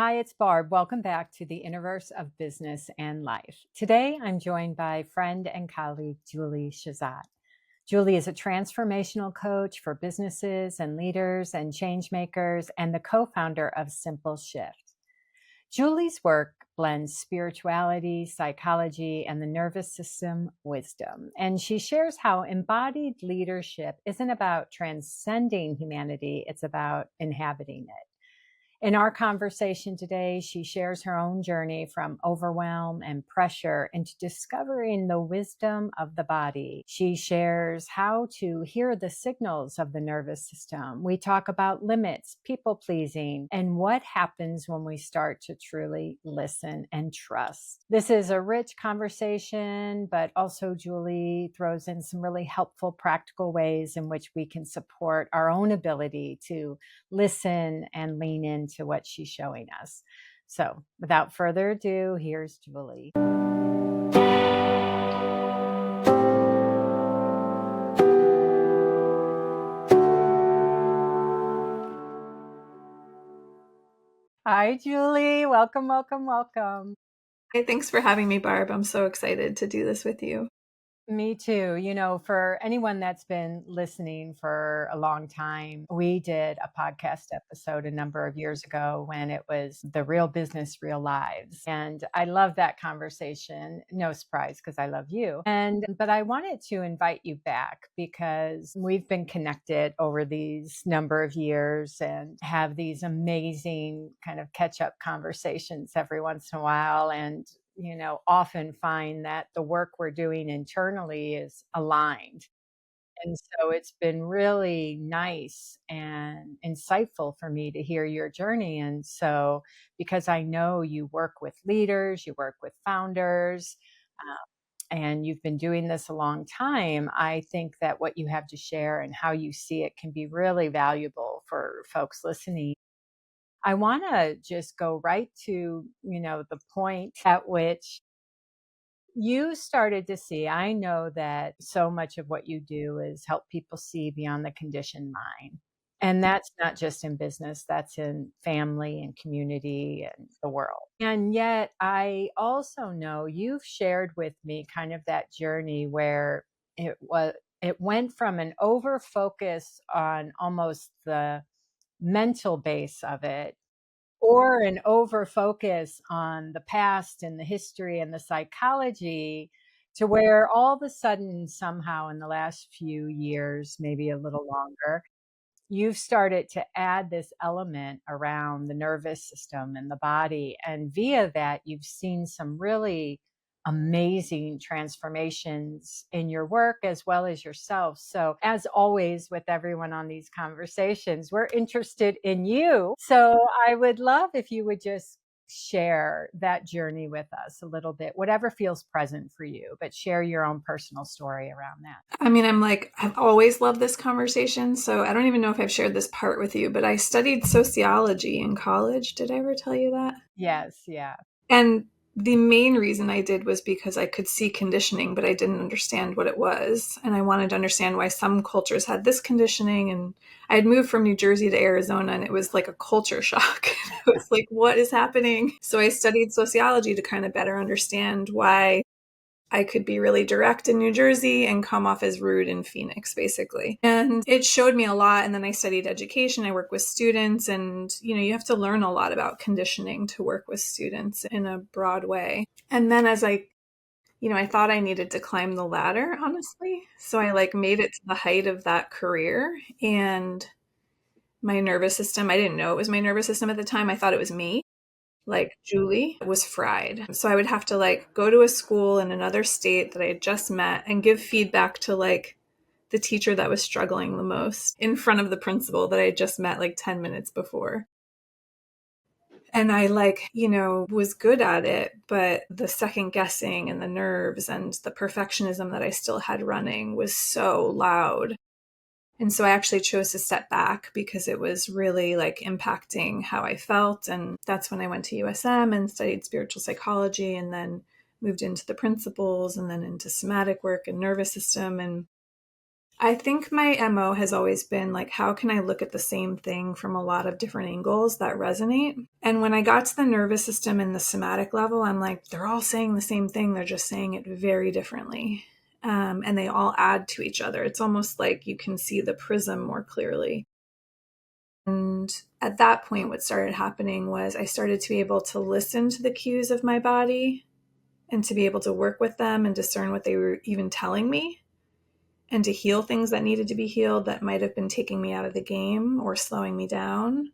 Hi, it's Barb. Welcome back to the Universe of Business and Life. Today, I'm joined by friend and colleague Julie Chazotte. Julie is a transformational coach for businesses and leaders and change makers and the co-founder of SimpleSHIFT. Julie's work blends spirituality, psychology, and the nervous system wisdom. And she shares how embodied leadership isn't about transcending humanity, it's about inhabiting it. In our conversation today, she shares her own journey from overwhelm and pressure into discovering the wisdom of the body. She shares how to hear the signals of the nervous system. We talk about limits, people pleasing, and what happens when we start to truly listen and trust. This is a rich conversation, but also Julie throws in some really helpful, practical ways in which we can support our own ability to listen and lean into what she's showing us. So without further ado, here's Julie. Hi, Julie. Welcome, welcome, welcome. Hey, thanks for having me, Barb. I'm so excited to do this with you. Me too. For anyone that's been listening for a long time, we did a podcast episode a number of years ago when it was The Real Business, Real Lives. And I love that conversation. No surprise, because I love you. But I wanted to invite you back because we've been connected over these number of years and have these amazing kind of catch up conversations every once in a while. And often find that the work we're doing internally is aligned. And so it's been really nice and insightful for me to hear your journey. And so, because I know you work with leaders, you work with founders, and you've been doing this a long time, I think that what you have to share and how you see it can be really valuable for folks listening. I want to just go right to, the point at which you started to see. I know that so much of what you do is help people see beyond the conditioned mind. And that's not just in business, that's in family and community and the world. And yet, I also know you've shared with me kind of that journey where it went from an over focus on almost the mental base of it or an over focus on the past and the history and the psychology to where all of a sudden, somehow in the last few years, maybe a little longer, you've started to add this element around the nervous system and the body. And via that, you've seen some really amazing transformations in your work as well as yourself. So, as always, with everyone on these conversations, we're interested in you. So, I would love if you would just share that journey with us a little bit, whatever feels present for you, but share your own personal story around that. I've always loved this conversation. So I don't even know if I've shared this part with you, but I studied sociology in college. Did I ever tell you that? Yes, yeah. And the main reason I did was because I could see conditioning, but I didn't understand what it was. And I wanted to understand why some cultures had this conditioning. And I had moved from New Jersey to Arizona, and it was like a culture shock. It was like, what is happening? So I studied sociology to kind of better understand why I could be really direct in New Jersey and come off as rude in Phoenix, basically. And it showed me a lot. And then I studied education. I work with students, and, you have to learn a lot about conditioning to work with students in a broad way. And then I thought I needed to climb the ladder, honestly. So I made it to the height of that career, and my nervous system, I didn't know it was my nervous system at the time. I thought it was me. Julie was fried. So I would have to go to a school in another state that I had just met and give feedback to the teacher that was struggling the most in front of the principal that I had just met 10 minutes before. And I was good at it, but the second guessing and the nerves and the perfectionism that I still had running was so loud. And so I actually chose to step back because it was really impacting how I felt. And that's when I went to USM and studied spiritual psychology, and then moved into the principles and then into somatic work and nervous system. And I think my MO has always been like, how can I look at the same thing from a lot of different angles that resonate? And when I got to the nervous system and the somatic level, I'm like, they're all saying the same thing. They're just saying it very differently. And they all add to each other. It's almost like you can see the prism more clearly. And at that point, what started happening was I started to be able to listen to the cues of my body and to be able to work with them and discern what they were even telling me, and to heal things that needed to be healed that might have been taking me out of the game or slowing me down,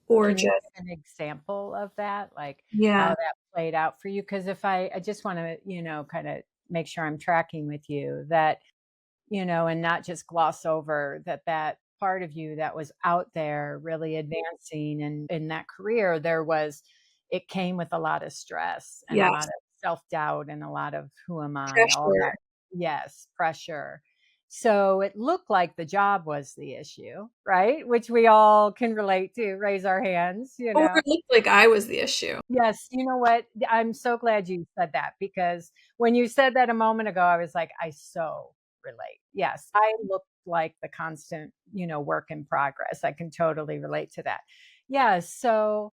or Can you just, give an example of that, like how yeah, that played out for you? Because if I just want to, kind of make sure I'm tracking with you that, and not just gloss over that part of you that was out there really advancing and in that career, it came with a lot of stress and a lot yes, of self-doubt and a lot of who am I, all pressure. that. Yes, pressure. So it looked like the job was the issue, right? Which we all can relate to, raise our hands. Or it looked like I was the issue. Yes, you know what? I'm so glad you said that, because when you said that a moment ago, I was like, I so relate. Yes, I look like the constant, work in progress. I can totally relate to that. Yes. So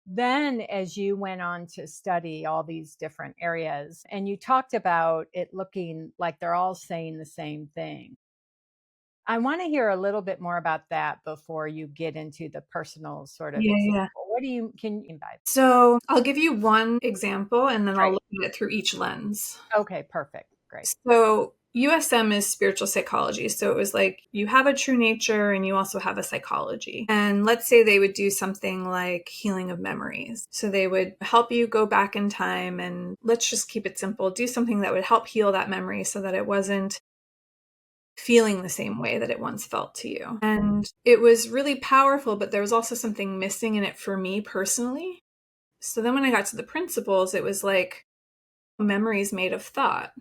then, as you went on to study all these different areas, and you talked about it looking like they're all saying the same thing, I want to hear a little bit more about that before you get into the personal sort of Yeah, example. yeah. Can you mean by So I'll give you one example and then I'll great? look at it through each lens. Okay, perfect. Great. So USM is spiritual psychology. So it was like you have a true nature and you also have a psychology. And let's say they would do something like healing of memories. So they would help you go back in time and, let's just keep it simple, do something that would help heal that memory so that it wasn't feeling the same way that it once felt to you. And it was really powerful, but there was also something missing in it for me personally. So then when I got to the principles, it was like memories made of thought.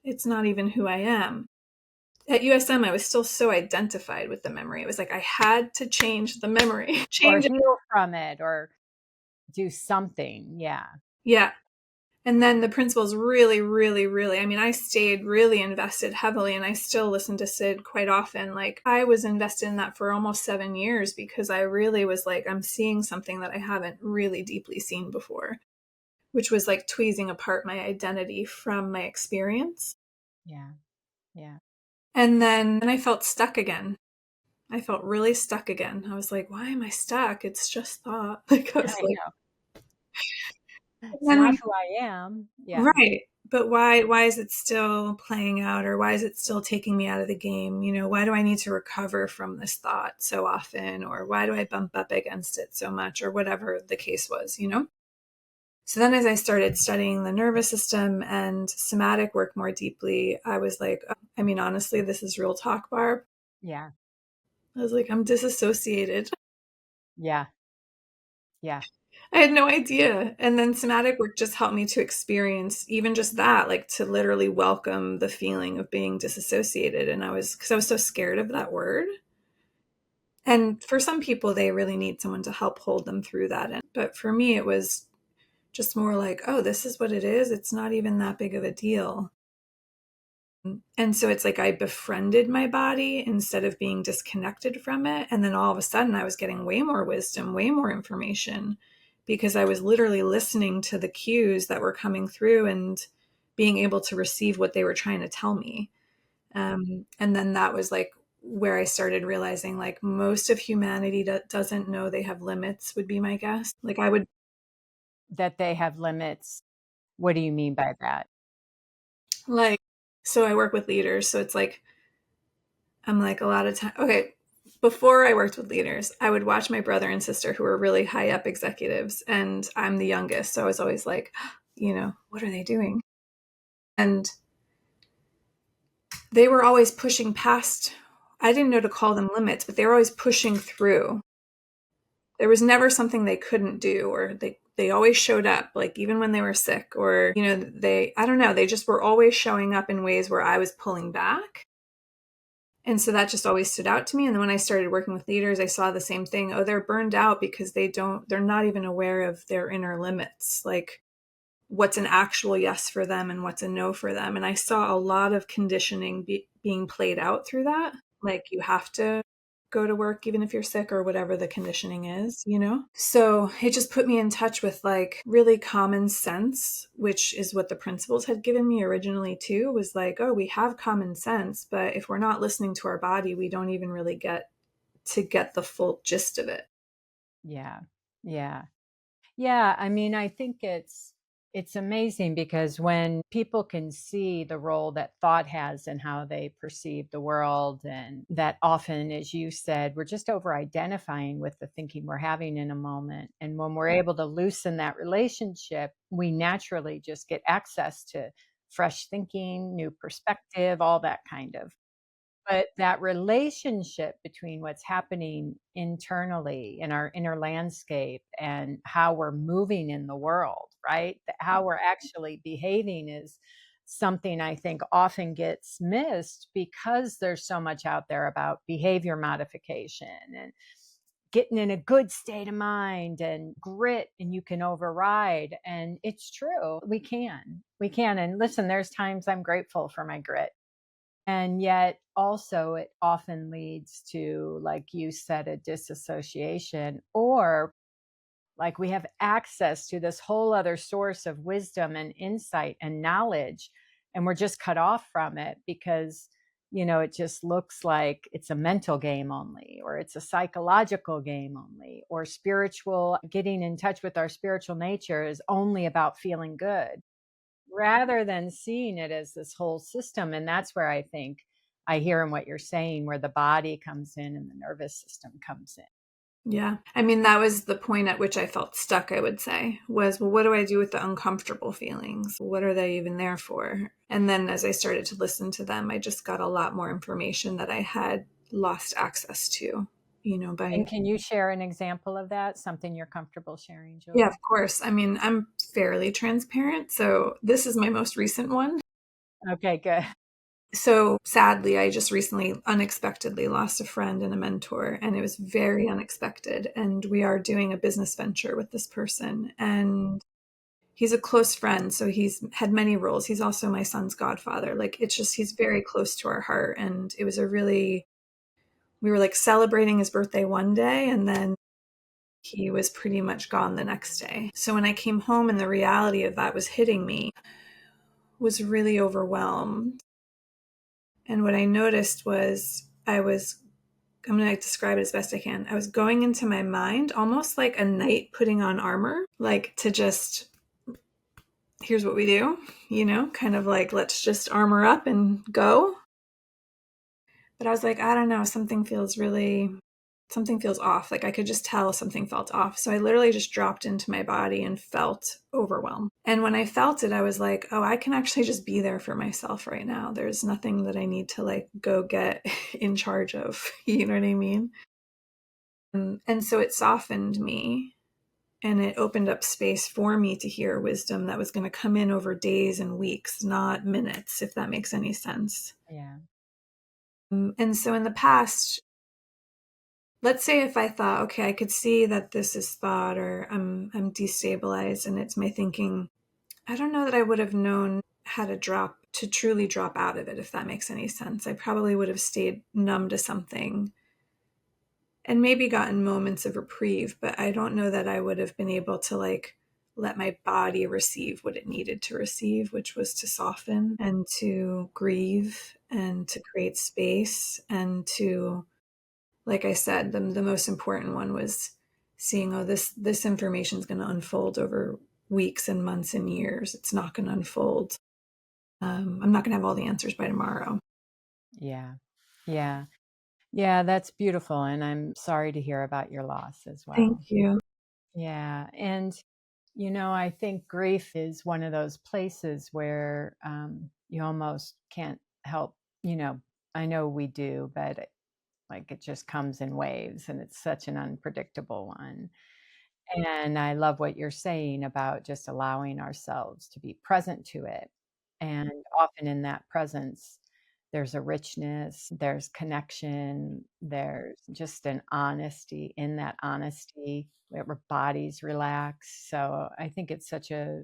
It's not even who I am. At USM, I was still so identified with the memory. It was like I had to change the memory, Or change it. heal from it or do something. Yeah. Yeah. And then the principles really, really, really, I mean, I stayed really invested heavily and I still listen to Sid quite often. Like I was invested in that for almost 7 years because I really was like, I'm seeing something that I haven't really deeply seen before, which was like tweezing apart my identity from my experience. Yeah. Yeah. And then I felt stuck again. I felt really stuck again. I was like, why am I stuck? It's just thought. Like I was I like, know. and It's not then who I am. Yeah. right. But why is it still playing out, or why is it still taking me out of the game? Why do I need to recover from this thought so often, or why do I bump up against it so much, or whatever the case was? So then as I started studying the nervous system and somatic work more deeply, I was like, oh, I mean, honestly, this is real talk, Barb. Yeah. I was like, I'm disassociated. Yeah. Yeah. I had no idea. And then somatic work just helped me to experience even just that, like to literally welcome the feeling of being disassociated. And because I was so scared of that word. And for some people, they really need someone to help hold them through that. But for me, it was just more like, oh, this is what it is. It's not even that big of a deal. And so it's like I befriended my body instead of being disconnected from it. And then all of a sudden, I was getting way more wisdom, way more information because I was literally listening to the cues that were coming through and being able to receive what they were trying to tell me. And then that was like where I started realizing like most of humanity that doesn't know they have limits would be my guess. Like I would That they have limits. What do you mean by that? like, so I work with leaders. So it's like, I'm like a lot of time. Okay. Before I worked with leaders, I would watch my brother and sister who were really high up executives, and I'm the youngest. So I was always like, what are they doing? And they were always pushing past, I didn't know to call them limits, but they were always pushing through. There was never something they couldn't do, or they always showed up, like even when they were sick, or, I don't know, they just were always showing up in ways where I was pulling back. And so that just always stood out to me. And then when I started working with leaders, I saw the same thing. Oh, they're burned out because they're not even aware of their inner limits. Like what's an actual yes for them and what's a no for them. And I saw a lot of conditioning being played out through that. Like, you have to go to work even if you're sick, or whatever the conditioning is, you know? So it just put me in touch with like really common sense, which is what the principles had given me originally too, was like, oh, we have common sense, but if we're not listening to our body, we don't even really get to get the full gist of it. Yeah. Yeah. Yeah, I mean, I think it's amazing because when people can see the role that thought has in how they perceive the world, and that often, as you said, we're just over identifying with the thinking we're having in a moment. And when we're able to loosen that relationship, we naturally just get access to fresh thinking, new perspective, all that kind of. But that relationship between what's happening internally in our inner landscape and how we're moving in the world, right? How we're actually behaving is something I think often gets missed because there's so much out there about behavior modification and getting in a good state of mind and grit, and you can override. And it's true. We can. And listen, there's times I'm grateful for my grit, and yet also it often leads to, like you said, a disassociation, or like we have access to this whole other source of wisdom and insight and knowledge, and we're just cut off from it because it just looks like it's a mental game only, or it's a psychological game only, or spiritual, getting in touch with our spiritual nature is only about feeling good, rather than seeing it as this whole system. And that's where I think I hear in what you're saying, where the body comes in and the nervous system comes in. Yeah. I mean, that was the point at which I felt stuck, I would say, was, well, what do I do with the uncomfortable feelings? What are they even there for? And then as I started to listen to them, I just got a lot more information that I had lost access to, And by. can you share an example of that? Something you're comfortable sharing, Yeah, of Julie? course. I mean, I'm fairly transparent. So this is my most recent one. Okay, good. So sadly, I just recently unexpectedly lost a friend and a mentor, and it was very unexpected. And we are doing a business venture with this person. And he's a close friend, so he's had many roles. He's also my son's godfather. Like, it's just, he's very close to our heart. And it was we were like celebrating his birthday one day, and then he was pretty much gone the next day. So when I came home and the reality of that was hitting me, was really overwhelmed. And what I noticed was I'm going to describe it as best I can. I was going into my mind almost like a knight putting on armor, like to just, here's what we do, kind of like, let's just armor up and go. But I was like, I don't know, something feels off. Like, I could just tell something felt off. So I literally just dropped into my body and felt overwhelmed. And when I felt it, I was like, oh, I can actually just be there for myself right now. There's nothing that I need to like go get in charge of. You know what I mean? And so it softened me, and it opened up space for me to hear wisdom that was going to come in over days and weeks, not minutes, if that makes any sense. Yeah. And so in the past, let's say if I thought, okay, I could see that this is thought, or I'm destabilized and it's my thinking, I don't know that I would have known how to truly drop out of it, if that makes any sense. I probably would have stayed numb to something and maybe gotten moments of reprieve, but I don't know that I would have been able to like let my body receive what it needed to receive, which was to soften and to grieve and to create space and to, like I said, the most important one was seeing, oh, this information is going to unfold over weeks and months and years. It's not going to unfold. I'm not going to have all the answers by tomorrow. Yeah. Yeah. Yeah, that's beautiful. And I'm sorry to hear about your loss as Thank well. you. Yeah. And, I think grief is one of those places where you almost can't help, you know, I know we do, but like it just comes in waves, and it's such an unpredictable one. And I love what you're saying about just allowing ourselves to be present to it. And often in that presence, there's a richness, there's connection, there's just an honesty in that honesty where our bodies relax. So I think it's such a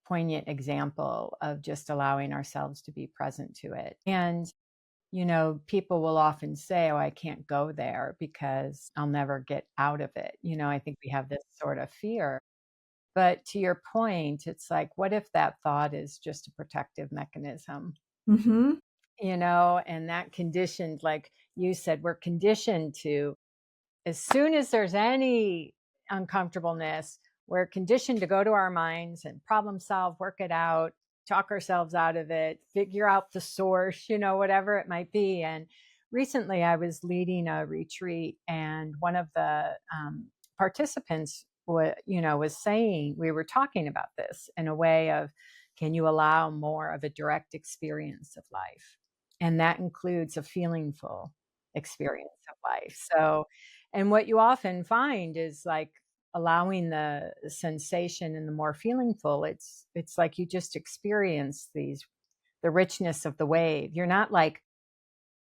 poignant example of just allowing ourselves to be present to it. And, people will often say, oh, I can't go there because I'll never get out of it. I think we have this sort of fear. But to your point, it's like, what if that thought is just a protective mechanism? Mm-hmm. And that conditioned, like you said, we're conditioned to, as soon as there's any uncomfortableness, we're conditioned to go to our minds and problem solve, work it out, talk ourselves out of it, figure out the source, whatever it might be. And recently I was leading a retreat, and one of the participants was saying, we were talking about this in a way of, can you allow more of a direct experience of life? And that includes a feelingful experience of life. So, and what you often find is like allowing the sensation and the more feelingful, it's like you just experience the richness of the wave. You're not like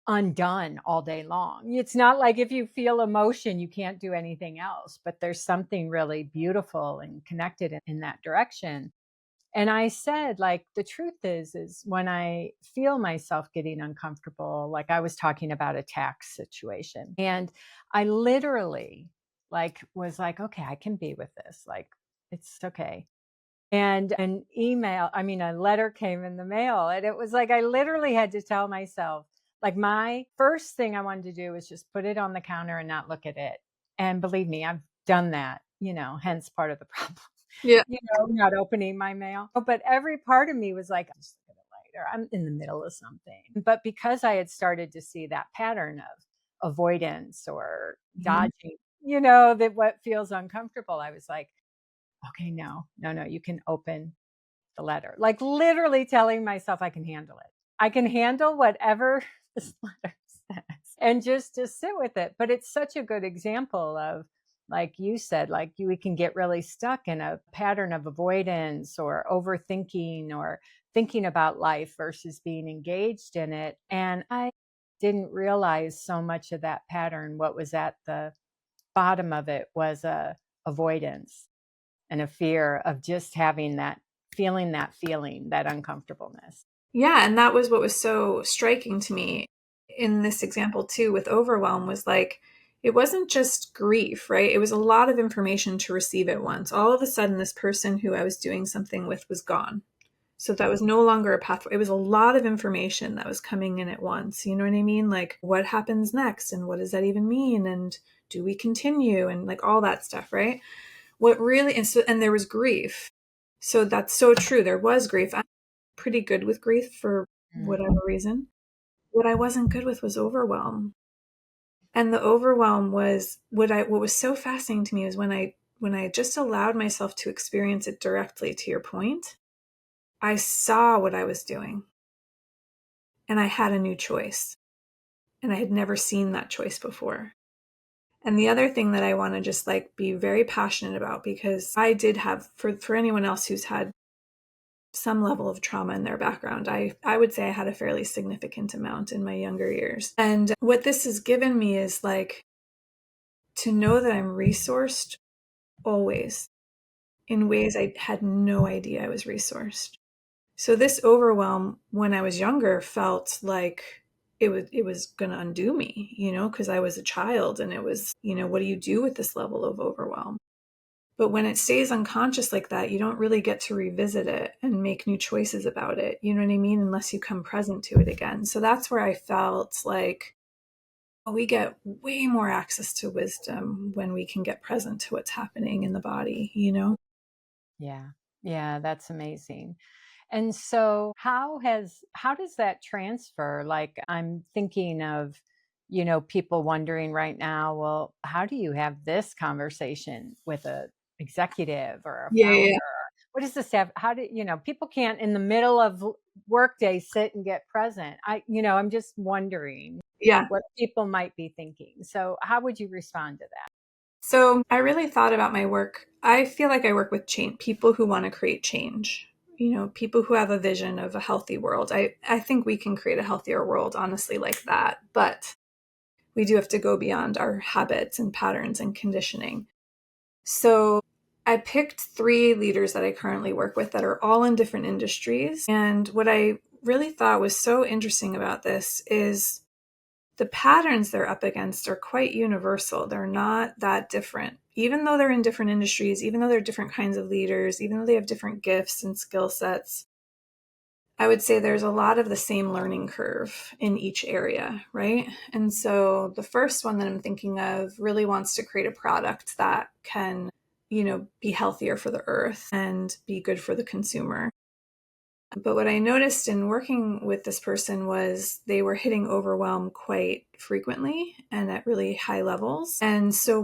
undone all day long. It's not like if you feel emotion, you can't do anything else, but there's something really beautiful and connected in that direction. And I said, like, the truth is when I feel myself getting uncomfortable, like I was talking about a tax situation, and I literally was like, okay, I can be with this. Like, it's okay. And a letter came in the mail, and it was like, I literally had to tell myself, like, my first thing I wanted to do was just put it on the counter and not look at it. And believe me, I've done that, hence part of the problem. Yeah. Not opening my mail. But every part of me was like, I'm just look at it later. I'm in the middle of something. But because I had started to see that pattern of avoidance or Mhm. dodging, that what feels uncomfortable, I was like, okay, no, you can open the letter. Like literally telling myself I can handle it. I can handle whatever this letter says, and just to sit with it. But it's such a good example of, like you said, like we can get really stuck in a pattern of avoidance or overthinking or thinking about life versus being engaged in it. And I didn't realize so much of that pattern, what was at the bottom of it was a avoidance and a fear of just having that feeling, that uncomfortableness. Yeah, and that was what was so striking to me in this example too with overwhelm was like it wasn't just grief, right? It was a lot of information to receive at once. All of a sudden this person who I was doing something with was gone. So that was no longer a pathway. It was a lot of information that was coming in at once. You know what I mean? Like what happens next and what does that even mean and do we continue and like all that stuff, right? What really and there was grief. So that's so true. There was grief. Pretty good with grief for Mm. whatever reason. What I wasn't good with was overwhelm. And the overwhelm was what was so fascinating to me is when I just allowed myself to experience it directly, to your point, I saw what I was doing and I had a new choice. And I had never seen that choice before. And the other thing that I want to just like be very passionate about, because I did have, for anyone else who's had some level of trauma in their background. I would say I had a fairly significant amount in my younger years. And what this has given me is like to know that I'm resourced always in ways I had no idea I was resourced. So this overwhelm when I was younger felt like it was going to undo me, because I was a child and it was, what do you do with this level of overwhelm? But when it stays unconscious like that, you don't really get to revisit it and make new choices about it. You know what I mean? Unless you come present to it again. So that's where I felt like we get way more access to wisdom when we can get present to what's happening in the body. Yeah. Yeah, that's amazing. And so how does that transfer? Like I'm thinking of, people wondering right now, well, how do you have this conversation with a executive or a Yeah, founder? yeah, What does this have? How do, people can't in the middle of workday sit and get present. I'm just wondering yeah. what people might be thinking. So how would you respond to that? So I really thought about my work. I feel like I work with people who want to create change. People who have a vision of a healthy world. I think we can create a healthier world, honestly, like that. But we do have to go beyond our habits and patterns and conditioning. So I picked 3 leaders that I currently work with that are all in different industries. And what I really thought was so interesting about this is the patterns they're up against are quite universal. They're not that different. Even though they're in different industries, even though they're different kinds of leaders, even though they have different gifts and skill sets, I would say there's a lot of the same learning curve in each area, right? And so the first one that I'm thinking of really wants to create a product that can, be healthier for the earth and be good for the consumer. But what I noticed in working with this person was they were hitting overwhelm quite frequently and at really high levels. And so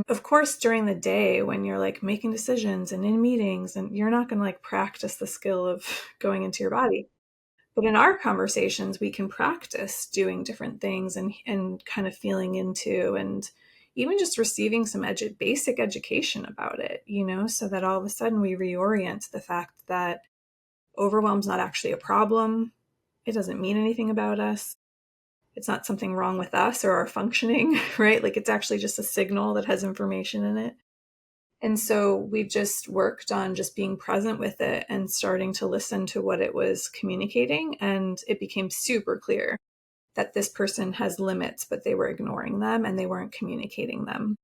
of course, during the day, when you're like making decisions and in meetings, and you're not going to like practice the skill of going into your body. But in our conversations, we can practice doing different things and kind of feeling into and even just receiving some basic education about it, so that all of a sudden we reorient to the fact that overwhelm's not actually a problem. It doesn't mean anything about us. It's not something wrong with us or our functioning, right? Like it's actually just a signal that has information in it. And so we just worked on just being present with it and starting to listen to what it was communicating. And it became super clear that this person has limits, but they were ignoring them and they weren't communicating them.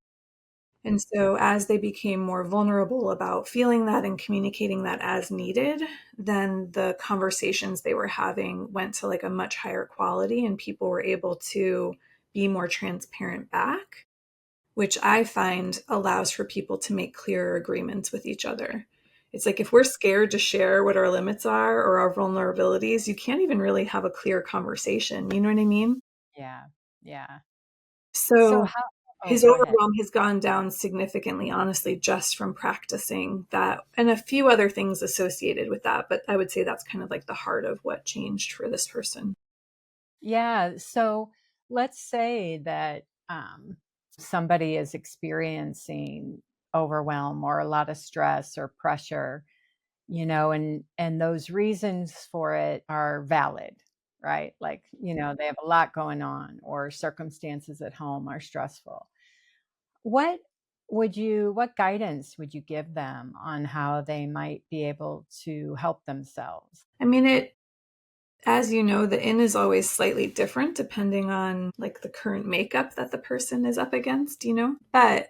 And so as they became more vulnerable about feeling that and communicating that as needed, then the conversations they were having went to like a much higher quality and people were able to be more transparent back, which I find allows for people to make clearer agreements with each other. It's like if we're scared to share what our limits are or our vulnerabilities, you can't even really have a clear conversation. You know what I mean? Yeah. Yeah. So So how Oh, his go ahead. overwhelm has gone down significantly, honestly, just from practicing that and a few other things associated with that. But I would say that's kind of like the heart of what changed for this person. Yeah. So let's say that somebody is experiencing overwhelm or a lot of stress or pressure, and those reasons for it are valid, right? Like, they have a lot going on or circumstances at home are stressful. What what guidance would you give them on how they might be able to help themselves? I mean, as you know, the in is always slightly different depending on like the current makeup that the person is up against, But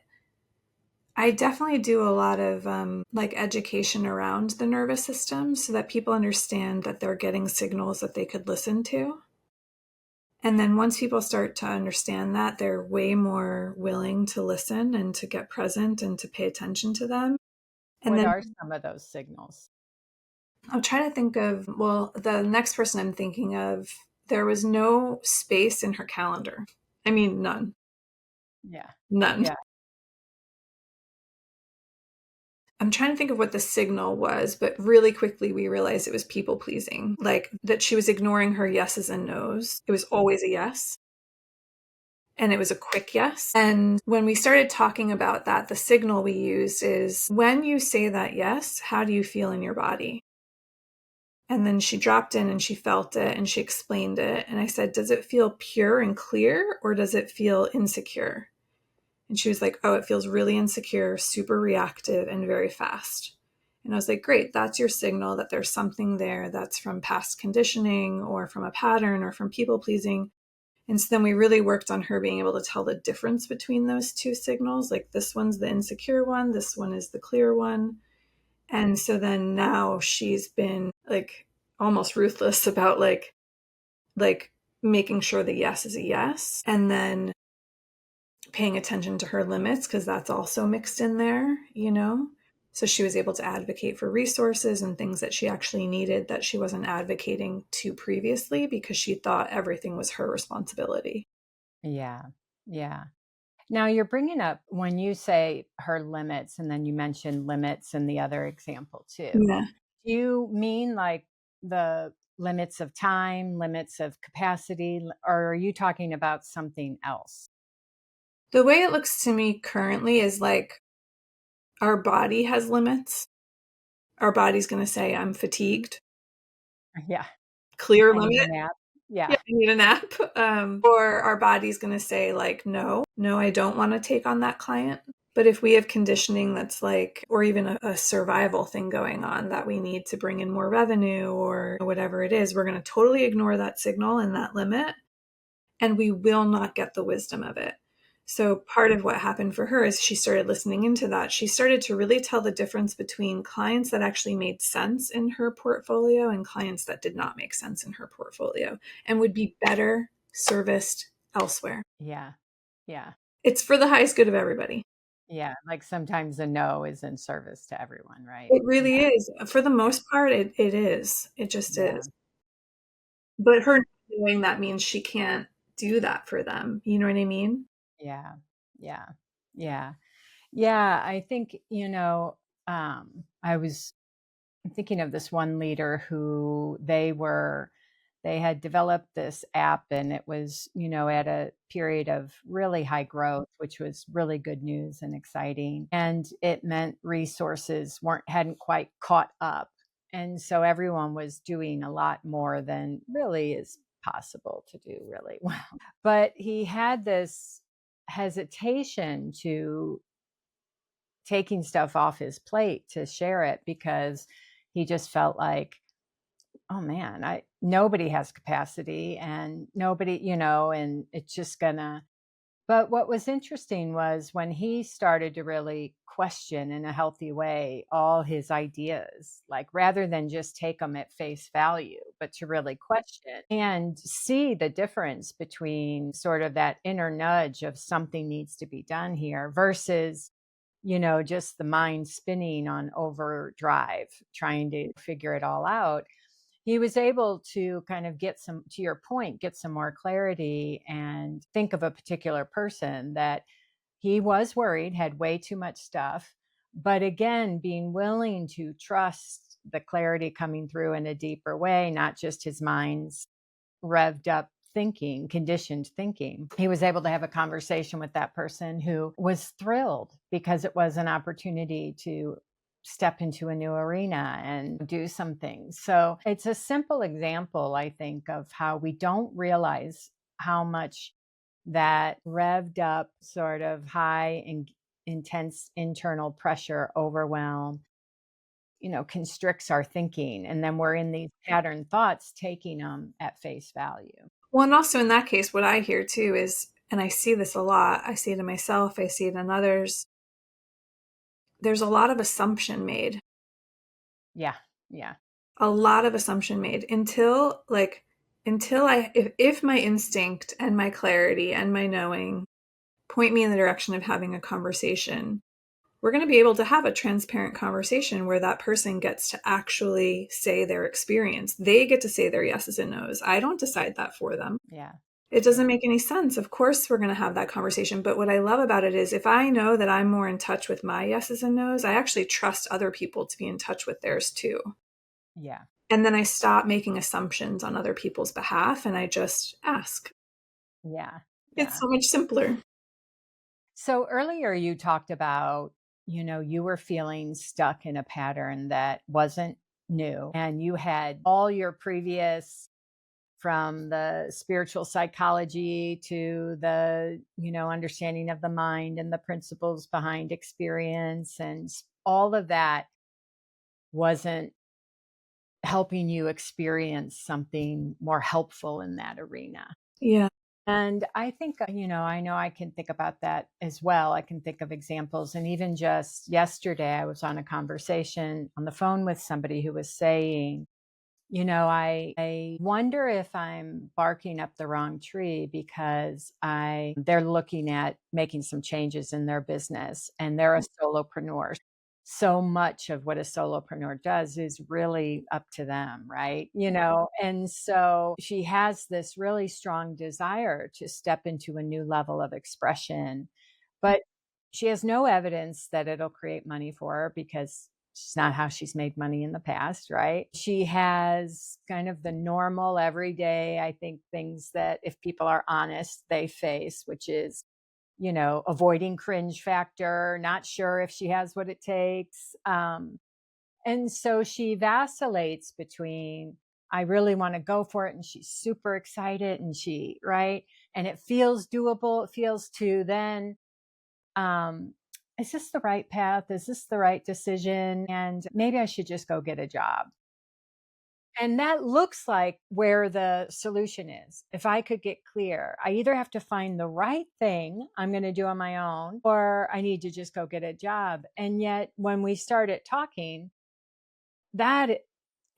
I definitely do a lot of like education around the nervous system so that people understand that they're getting signals that they could listen to. And then once people start to understand that, they're way more willing to listen and to get present and to pay attention to them. And What then are some of those signals? I'm trying to think of, well, the next person I'm thinking of, there was no space in her calendar. I mean, none, Yeah. none. Yeah. I'm trying to think of what the signal was, but really quickly we realized it was people pleasing, like that she was ignoring her yeses and nos. It was always a yes. And it was a quick yes. And when we started talking about that, the signal we used is when you say that yes, how do you feel in your body? And then she dropped in and she felt it and she explained it. And I said, does it feel pure and clear or does it feel insecure? And she was like, oh, it feels really insecure, super reactive, and very fast. And I was like, great, that's your signal that there's something there that's from past conditioning or from a pattern or from people pleasing. And so then we really worked on her being able to tell the difference between those two signals. Like this one's the insecure one, this one is the clear one. And so then now she's been like almost ruthless about like making sure the yes is a yes and then paying attention to her limits because that's also mixed in there. So she was able to advocate for resources and things that she actually needed that she wasn't advocating to previously because she thought everything was her responsibility. Yeah. Yeah. Now you're bringing up when you say her limits, and then you mentioned limits in the other example too. Yeah. Do you mean like the limits of time, limits of capacity, or are you talking about something else? The way it looks to me currently is like our body has limits. Our body's going to say, I'm fatigued, Yeah. clear I need a limit. nap. Yeah, Yeah. I need a nap. Or our body's going to say, like, no, I don't want to take on that client. But if we have conditioning that's like, or even a survival thing going on that we need to bring in more revenue or whatever it is, we're going to totally ignore that signal and that limit, and we will not get the wisdom of it. So part of what happened for her is she started listening into that. She started to really tell the difference between clients that actually made sense in her portfolio and clients that did not make sense in her portfolio and would be better serviced elsewhere. Yeah. Yeah. It's for the highest good of everybody. Yeah. Like sometimes a no is in service to everyone, right? It really Yeah. is. For the most part, it is. It just Yeah. is. But her doing that means she can't do that for them. You know what I mean? Yeah. Yeah. Yeah. Yeah. I think, I was thinking of this one leader who they had developed this app, and it was, at a period of really high growth, which was really good news and exciting. And it meant resources hadn't quite caught up. And so everyone was doing a lot more than really is possible to do really well. But he had this hesitation to taking stuff off his plate to share it because he just felt like, oh man, I nobody has capacity and nobody, and it's just gonna. But what was interesting was when he started to really question in a healthy way all his ideas, like rather than just take them at face value, but to really question and see the difference between sort of that inner nudge of something needs to be done here versus just the mind spinning on overdrive, trying to figure it all out. He was able to kind of to your point, get some more clarity and think of a particular person that he was worried had way too much stuff. But again, being willing to trust the clarity coming through in a deeper way, not just his mind's revved up thinking, conditioned thinking. He was able to have a conversation with that person who was thrilled because it was an opportunity to step into a new arena and do some things. So it's a simple example, I think, of how we don't realize how much that revved up, sort of high and intense internal pressure, overwhelm, constricts our thinking. And then we're in these pattern thoughts, taking them at face value. Well, and also in that case, what I hear too is, and I see this a lot, I see it in myself, I see it in others, there's a lot of assumption made. Yeah. Yeah. A lot of assumption made until if my instinct and my clarity and my knowing point me in the direction of having a conversation, we're going to be able to have a transparent conversation where that person gets to actually say their experience. They get to say their yeses and nos. I don't decide that for them. Yeah. It doesn't make any sense. Of course, we're going to have that conversation. But what I love about it is if I know that I'm more in touch with my yeses and nos, I actually trust other people to be in touch with theirs too. Yeah. And then I stop making assumptions on other people's behalf and I just ask. Yeah. It's Yeah. so much simpler. So earlier you talked about, you were feeling stuck in a pattern that wasn't new, and you had all your previous, from the spiritual psychology to the, understanding of the mind and the principles behind experience, and all of that wasn't helping you experience something more helpful in that arena. Yeah. And I think, I know I can think about that as well. I can think of examples. And even just yesterday, I was on a conversation on the phone with somebody who was saying, I wonder if I'm barking up the wrong tree because they're looking at making some changes in their business and they're a solopreneur. So much of what a solopreneur does is really up to them, right? And so she has this really strong desire to step into a new level of expression, but she has no evidence that it'll create money for her because it's not how she's made money in the past, right? She has kind of the normal everyday, I think, things that if people are honest, they face, which is, avoiding cringe factor, not sure if she has what it takes. And so she vacillates between, I really want to go for it. And she's super excited right. And it feels doable. It feels to then, um, is this the right path? Is this the right decision? And maybe I should just go get a job. And that looks like where the solution is. If I could get clear, I either have to find the right thing I'm going to do on my own, or I need to just go get a job. And yet, when we started talking, that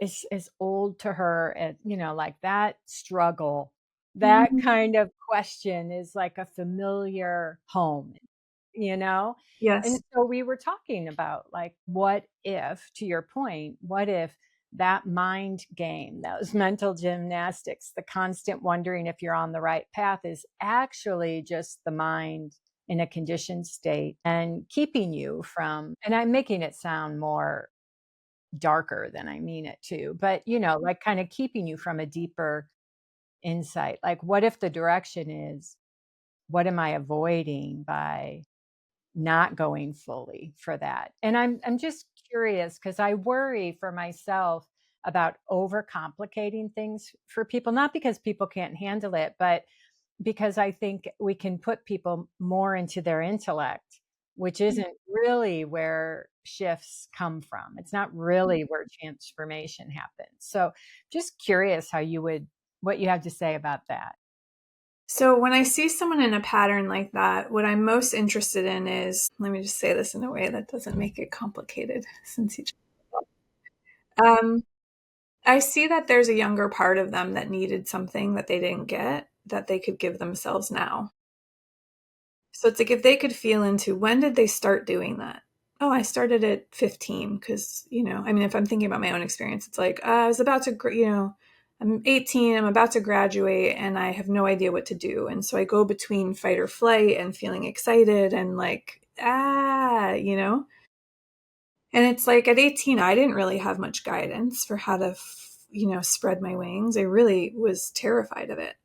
is old to her. And, like that struggle, that Mhm. kind of question is like a familiar home, you know? And Yes. so we were talking about like, what if, to your point, what if that mind game, those mental gymnastics, the constant wondering if you're on the right path is actually just the mind in a conditioned state and keeping you from, and I'm making it sound more darker than I mean it to, but like kind of keeping you from a deeper insight. Like, what if the direction is, what am I avoiding by not going fully for that? And I'm just curious because I worry for myself about overcomplicating things for people, not because people can't handle it, but because I think we can put people more into their intellect, which isn't really where shifts come from. It's not really where transformation happens. So just curious what you have to say about that. So when I see someone in a pattern like that, what I'm most interested in is, let me just say this in a way that doesn't make it complicated since you um, I see that there's a younger part of them that needed something that they didn't get that they could give themselves now. So it's like if they could feel into when did they start doing that? Oh, I started at 15 because, I mean, if I'm thinking about my own experience, it's like I was about to, I'm 18, I'm about to graduate, and I have no idea what to do. And so I go between fight or flight and feeling excited and like, And it's like at 18, I didn't really have much guidance for how to, spread my wings. I really was terrified of it.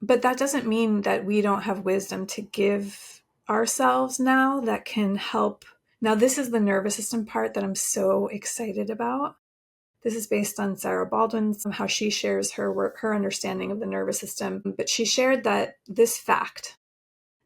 But that doesn't mean that we don't have wisdom to give ourselves now that can help. Now, this is the nervous system part that I'm so excited about. This is based on Sarah Baldwin's, how she shares her understanding of the nervous system. But she shared that this fact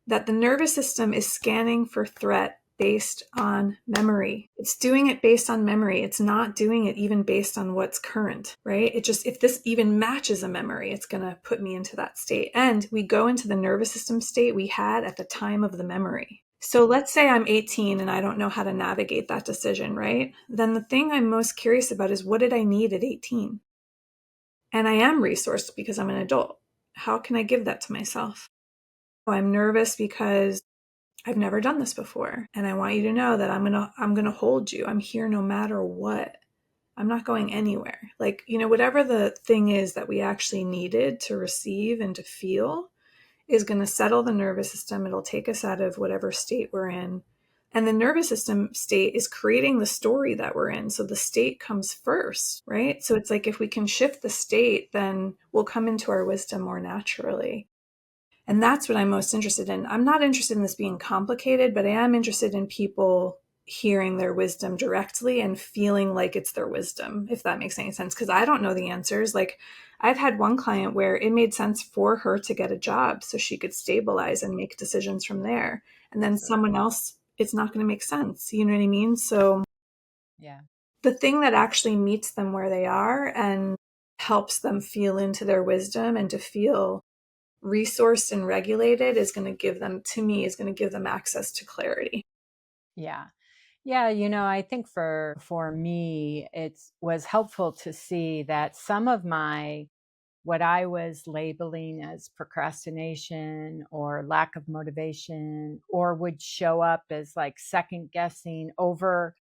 that the nervous system is scanning for threat based on memory. It's doing it based on memory. It's not doing it even based on what's current, right? It just, if this even matches a memory, it's going to put me into that state. And we go into the nervous system state we had at the time of the memory. So let's say I'm 18 and I don't know how to navigate that decision, right? Then the thing I'm most curious about is what did I need at 18? And I am resourced because I'm an adult. How can I give that to myself? I'm nervous because I've never done this before. And I want you to know that I'm going to hold you. I'm here no matter what. I'm not going anywhere. Like, whatever the thing is that we actually needed to receive and to feel is going to settle the nervous system. It'll take us out of whatever state we're in. And the nervous system state is creating the story that we're in. So the state comes first, right? So it's like if we can shift the state, then we'll come into our wisdom more naturally. And that's what I'm most interested in. I'm not interested in this being complicated, but I am interested in people hearing their wisdom directly and feeling like it's their wisdom, if that makes any sense. Because I don't know the answers. Like, I've had one client where it made sense for her to get a job so she could stabilize and make decisions from there. And then someone Absolutely. else, it's not going to make sense. You know what I mean? So Yeah. the thing that actually meets them where they are and helps them feel into their wisdom and to feel resourced and regulated is going to give them, to me, is going to give them access to clarity. Yeah. Yeah, I think for me it was helpful to see that some of my what I was labeling as procrastination or lack of motivation or would show up as like second guessing over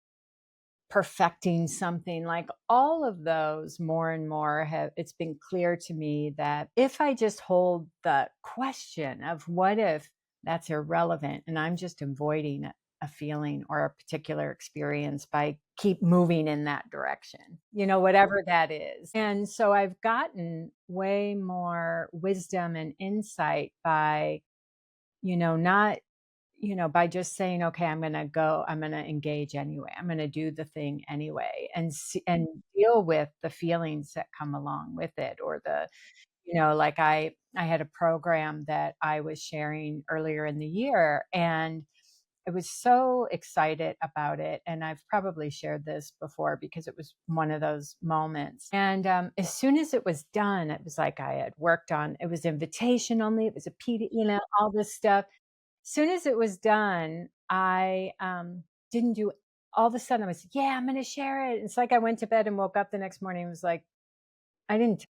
perfecting something, like all of those more and more have, it's been clear to me that if I just hold the question of what if, that's irrelevant and I'm just avoiding a feeling or a particular experience by keep moving in that direction, whatever that is. And so I've gotten way more wisdom and insight by, not by just saying, okay, I'm going to engage anyway. I'm going to do the thing anyway and see, and deal with the feelings that come along with it or like I had a program that I was sharing earlier in the year and I was so excited about it. And I've probably shared this before because it was one of those moments. And as soon as it was done, it was like I had worked on, it was invitation only, it was a PD, all this stuff. As soon as it was done, I didn't do, all of a sudden I was, yeah, I'm going to share it. It's like I went to bed and woke up the next morning and was like, I didn't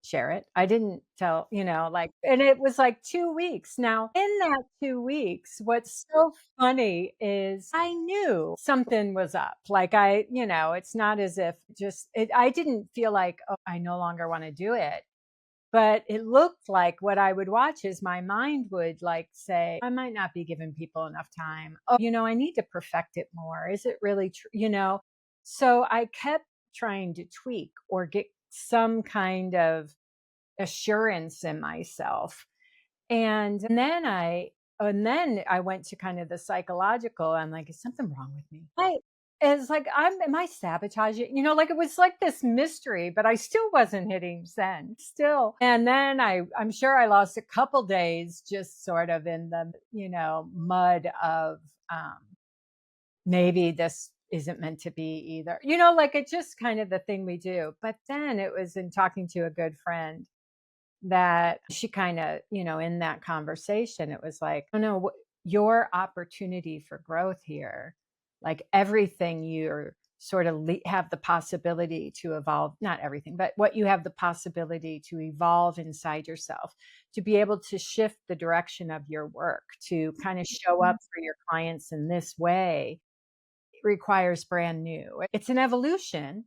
share it. I didn't tell, and it was like 2 weeks. Now, in that 2 weeks, what's so funny is I knew something was up. Like it's not as if I didn't feel like, oh, I no longer want to do it. But it looked like what I would watch is my mind would like say, I might not be giving people enough time. Oh, I need to perfect it more. Is it really true? So I kept trying to tweak or get some kind of assurance in myself. And then I went to kind of the psychological. I'm like, is something wrong with me? It's like, am I sabotaging? Like it was like this mystery, but I still wasn't hitting send still. And then I'm sure I lost a couple days just sort of in the, mud of, maybe this isn't meant to be either, like it's just kind of the thing we do. But then it was in talking to a good friend that she kind of, in that conversation, it was like, oh no, your opportunity for growth here, like everything you're sort of have the possibility to evolve, not everything, but what you have the possibility to evolve inside yourself, to be able to shift the direction of your work, to kind of show up for your clients in this way requires brand new. It's an evolution.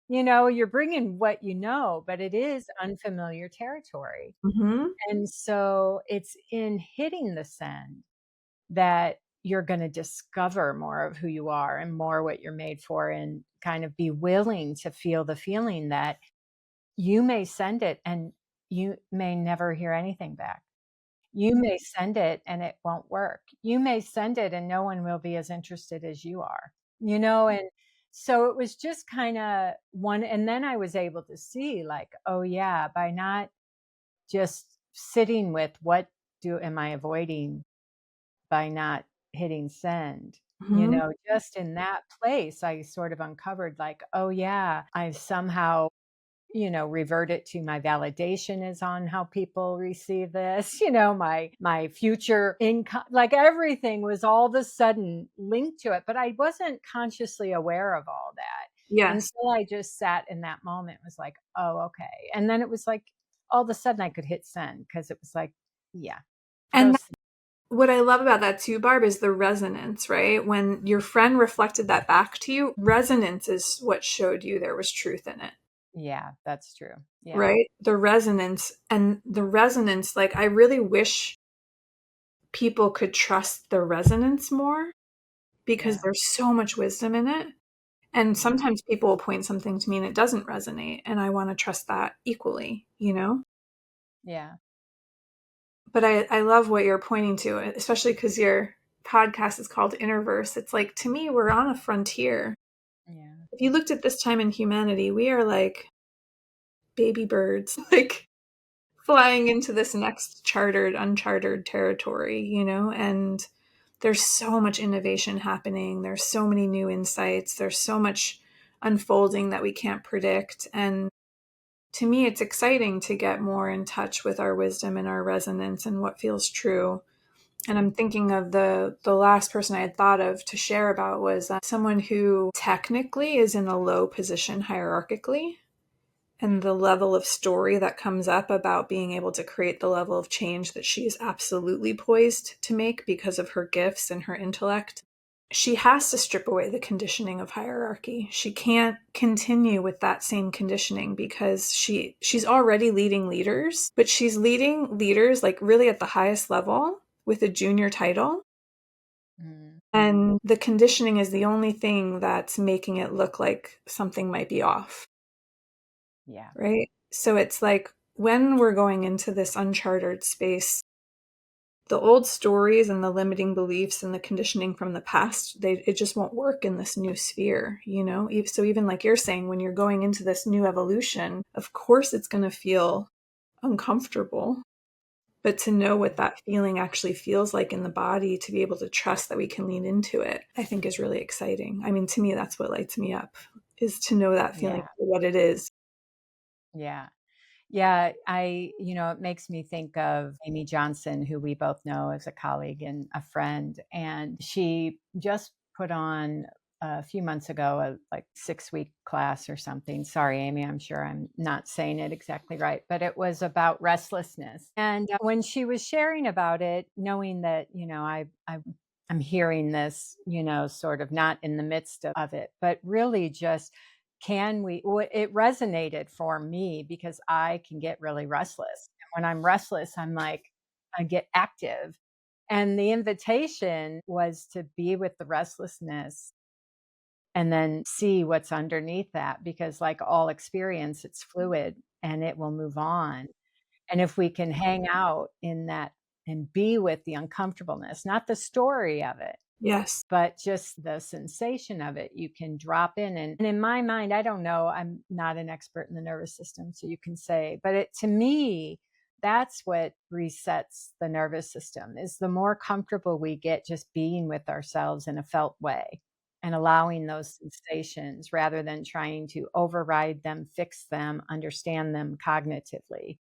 You're bringing what but it is unfamiliar territory. Mm-hmm. And so it's in hitting the send that you're going to discover more of who you are and more what you're made for, and kind of be willing to feel the feeling that you may send it and you may never hear anything back. You may send it and it won't work. You may send it and no one will be as interested as you are, and so it was just kind of one. And then I was able to see like, oh yeah, by not just sitting with am I avoiding by not hitting send, Mm-hmm. just in that place, I sort of uncovered like, oh yeah, I've somehow revert it to my validation is on how people receive this, my future income, like everything was all of a sudden linked to it, but I wasn't consciously aware of all that Yes. until I just sat in that moment, was like, oh, okay. And then it was like, all of a sudden I could hit send because it was like, yeah, And those. what I love about that too, Barb, is the resonance, right? When your friend reflected that back to you, resonance is what showed you there was truth in it. Yeah, that's true. Yeah. Right? The resonance, like, I really wish people could trust the resonance more, because Yeah. there's so much wisdom in it. And Yeah. sometimes people will point something to me and it doesn't resonate. And I want to trust that equally. Yeah. But I love what you're pointing to, especially because your podcast is called Interverse. It's like, to me, we're on a frontier. Yeah. If you looked at this time in humanity, we are like baby birds, like flying into this next uncharted territory. And there's so much innovation happening. There's so many new insights. There's so much unfolding that we can't predict. And to me, it's exciting to get more in touch with our wisdom and our resonance and what feels true. And I'm thinking of the last person I had thought of to share about was someone who technically is in a low position hierarchically, and the level of story that comes up about being able to create the level of change that she is absolutely poised to make because of her gifts and her intellect. She has to strip away the conditioning of hierarchy. She can't continue with that same conditioning because she's already leading leaders, but she's leading leaders like really at the highest level with a junior title. Mm. And the conditioning is the only thing that's making it look like something might be off. Yeah. Right? So it's like, when we're going into this uncharted space, the old stories and the limiting beliefs and the conditioning from the past, it just won't work in this new sphere. So even like you're saying, when you're going into this new evolution, of course it's going to feel uncomfortable, but to know what that feeling actually feels like in the body, to be able to trust that we can lean into it, I think is really exciting. I mean, to me, that's what lights me up, is to know that feeling Yeah. for what it is. Yeah. Yeah, it makes me think of Amy Johnson, who we both know as a colleague and a friend. And she just put on a few months ago a like 6-week class or something. Sorry, Amy, I'm sure I'm not saying it exactly right, but it was about restlessness. And when she was sharing about it, knowing that, I'm hearing this, sort of not in the midst of it, but really just it resonated for me because I can get really restless. And when I'm restless, I'm like, I get active. And the invitation was to be with the restlessness and then see what's underneath that, because like all experience, it's fluid and it will move on. And if we can hang out in that and be with the uncomfortableness, not the story of it, Yes. but just the sensation of it, you can drop in. And in my mind, I don't know, I'm not an expert in the nervous system, so you can say, but to me, that's what resets the nervous system, is the more comfortable we get just being with ourselves in a felt way and allowing those sensations rather than trying to override them, fix them, understand them cognitively,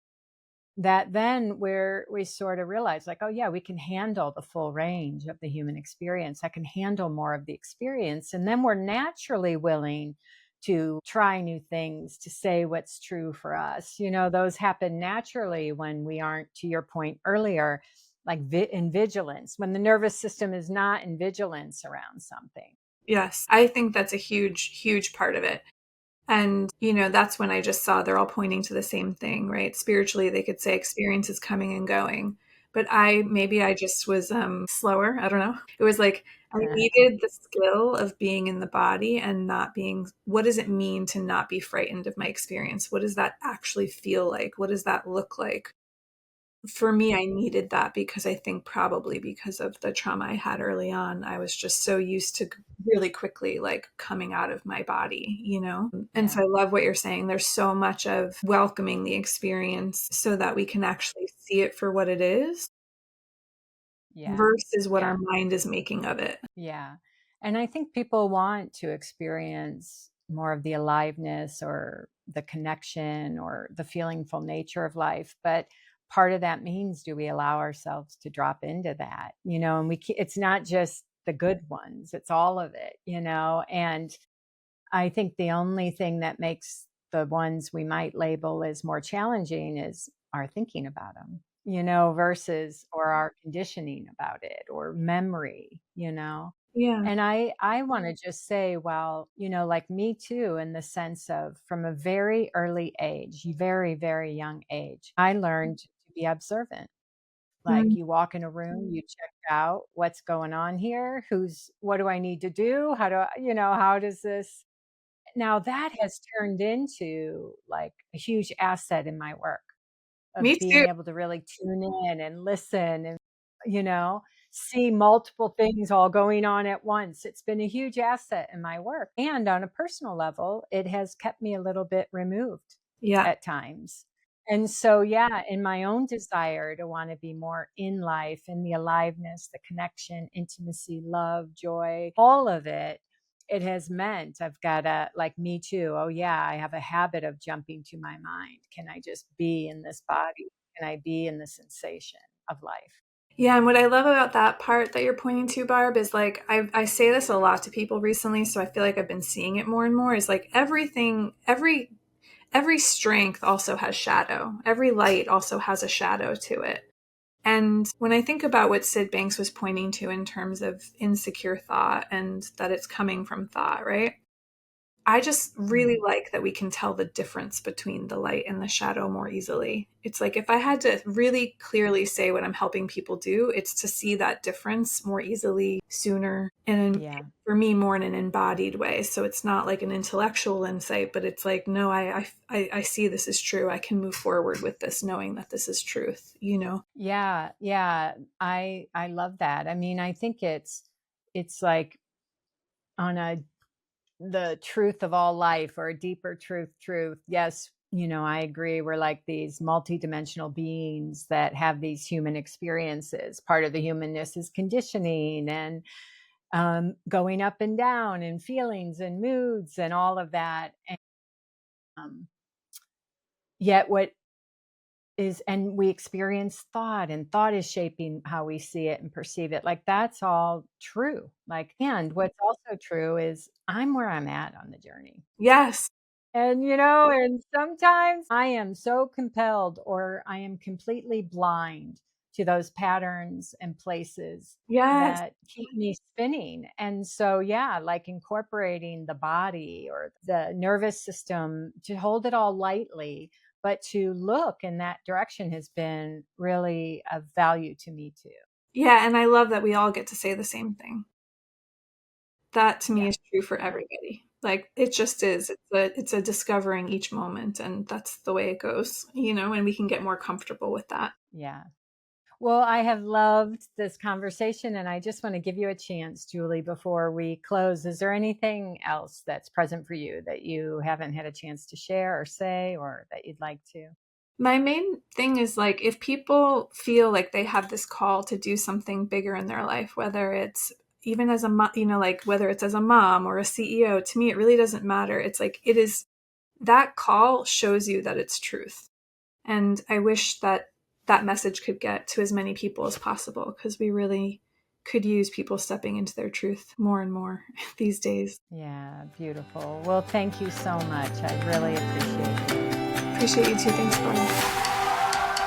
that then we sort of realize like, oh yeah, we can handle the full range of the human experience. I can handle more of the experience. And then we're naturally willing to try new things, to say what's true for us. Those happen naturally when we aren't, to your point earlier, like in vigilance, when the nervous system is not in vigilance around something. Yes. I think that's a huge, huge part of it. And, that's when I just saw they're all pointing to the same thing, right? Spiritually, they could say experience is coming and going. But maybe I just was slower. I don't know. It was like I needed the skill of being in the body and not being, what does it mean to not be frightened of my experience? What does that actually feel like? What does that look like? For me, I needed that because I think probably because of the trauma I had early on, I was just so used to really quickly like coming out of my body. And Yeah. so I love what you're saying. There's so much of welcoming the experience so that we can actually see it for what it is Yeah. versus what our Yeah. mind is making of it. Yeah. And I think people want to experience more of the aliveness or the connection or the feelingful nature of life. But part of that means, do we allow ourselves to drop into that? And it's not just the good ones, it's all of it. And I think the only thing that makes the ones we might label as more challenging is our thinking about them, versus or our conditioning about it or memory. Yeah. And I want to just say, well, like me too, in the sense of from a very early age, very, very young age, I learned to be observant. Like Mm, you walk in a room, you check out what's going on here, what do I need to do? How does this now that has turned into, like, a huge asset in my work me of too. being able to really tune in and listen and, you know, see multiple things all going on at once. It's been a huge asset in my work, and on a personal level, it has kept me a little bit removed Yeah. at times. And so, yeah, in my own desire to wanna be more in life, in the aliveness, the connection, intimacy, love, joy, all of it has meant I've gotta, like, me too. Oh, yeah, I have a habit of jumping to my mind. Can I just be in this body? Can I be in the sensation of life? Yeah, and what I love about that part that you're pointing to, Barb, is like I say this a lot to people recently, so I feel like I've been seeing it more and more. Is like every strength also has shadow. Every light also has a shadow to it. And when I think about what Sid Banks was pointing to in terms of insecure thought and that it's coming from thought, right? I just really Mhm. like that we can tell the difference between the light and the shadow more easily. It's like if I had to really clearly say what I'm helping people do, it's to see that difference more easily, sooner, and Yeah. for me, more in an embodied way. So it's not like an intellectual insight, but it's like, no, I see this is true. I can move forward with this, knowing that this is truth. Yeah, yeah. I love that. I mean, I think it's like on the truth of all life or a deeper truth. Yes, I agree. We're like these multidimensional beings that have these human experiences. Part of the humanness is conditioning and going up and down and feelings and moods and all of that. And um, yet, what is, and we experience thought, and thought is shaping how we see it and perceive it. Like, that's all true. Like, and what's also true is I'm where I'm at on the journey. Yes. And sometimes I am so compelled, or I am completely blind to those patterns and places Yes. that keep me spinning. And so, yeah, like incorporating the body or the nervous system to hold it all lightly, but to look in that direction has been really of value to me too. Yeah. And I love that we all get to say the same thing. That to me Yeah. is true for everybody. Like it just is. It's a discovering each moment, and that's the way it goes, and we can get more comfortable with that. Yeah. Well, I have loved this conversation, and I just want to give you a chance, Julie, before we close. Is there anything else that's present for you that you haven't had a chance to share or say, or that you'd like to? My main thing is like if people feel like they have this call to do something bigger in their life, whether it's even as a like whether it's as a mom or a CEO, to me it really doesn't matter. It's like it is that call shows you that it's truth. And I wish that that message could get to as many people as possible, because we really could use people stepping into their truth more and more these days. Yeah, beautiful. Well, thank you so much. I really appreciate it. Appreciate you too. Thanks, Barb.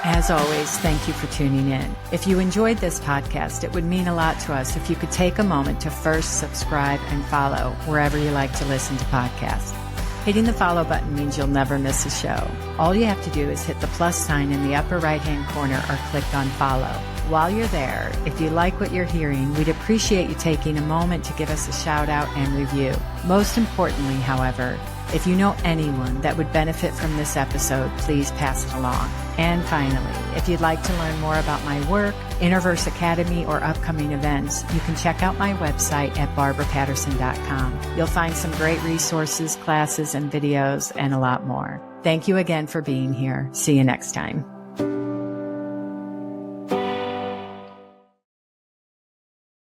As always, thank you for tuning in. If you enjoyed this podcast, it would mean a lot to us if you could take a moment to first subscribe and follow wherever you like to listen to podcasts. Hitting the follow button means you'll never miss a show. All you have to do is hit the plus sign in the upper right-hand corner or click on follow. While you're there, if you like what you're hearing, we'd appreciate you taking a moment to give us a shout out and review. Most importantly, however, if you know anyone that would benefit from this episode, please pass it along. And finally, if you'd like to learn more about my work, Interverse Academy, or upcoming events, you can check out my website at barbarapatterson.com. You'll find some great resources, classes, and videos, and a lot more. Thank you again for being here. See you next time.